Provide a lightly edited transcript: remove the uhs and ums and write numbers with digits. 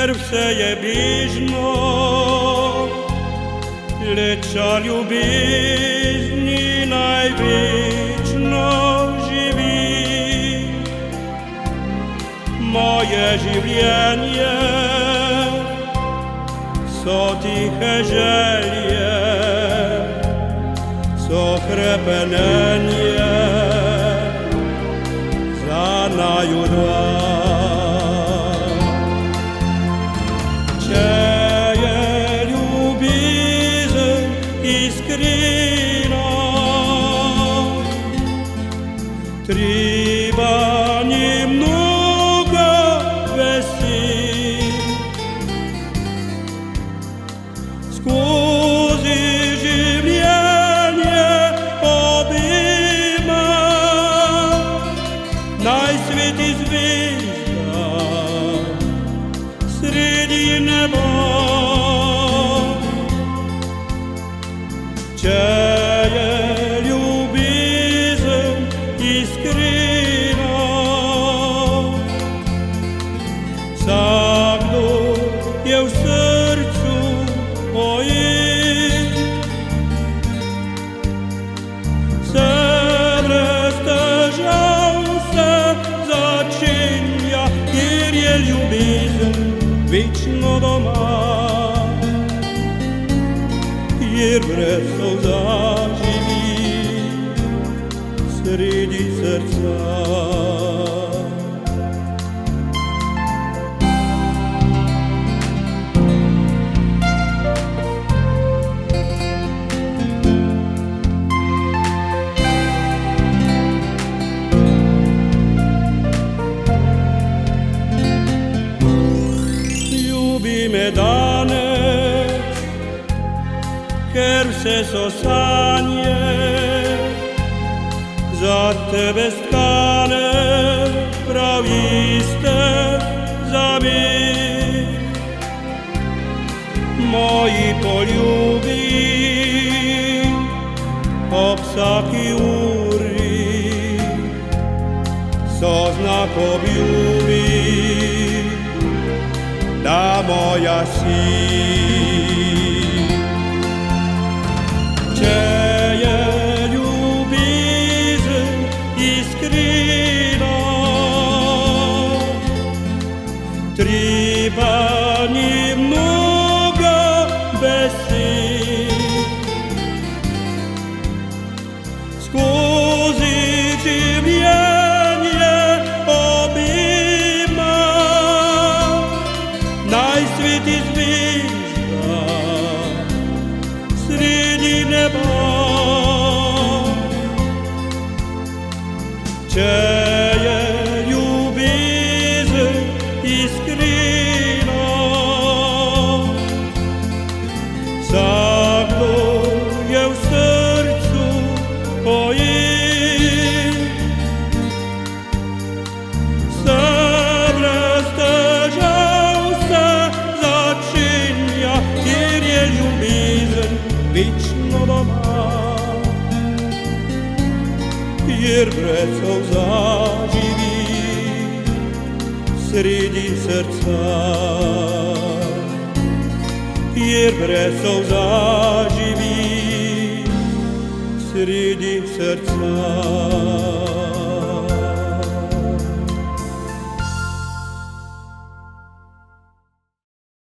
Ker vse je bližno, leča ljubezni največno živi. Moje življenje so tihe želje, so hrepenenje za naju dva. Če je ljubezen iskrena, treba ni mnogo besed. Skozi življenje obima naj sveti zvezda sredi neba. Če je ljubezen iskrena, vsakdo je v srcu ojet. Se brez težav se začenja, ker je ljubezen večno doma, kjer brez solza živi sredi srca. Ljubi me danes, ker vse so sanje za tebe stkane, prav iste za me. Moji poljubi ob vsaki uri so znak obljubi, da moja si. Če je ljubezen iskrena, treba ni mnogo besed. Skozi življenje obima naj sveti zvezda sredi neba. Če je ljubezen iskrena, vsakdo je v srcu ojet. Se brez težav se začenja, kjer je ljubezen večno doma, kjer brez solza živi sredi srca, kjer brez solza živi sredi srca.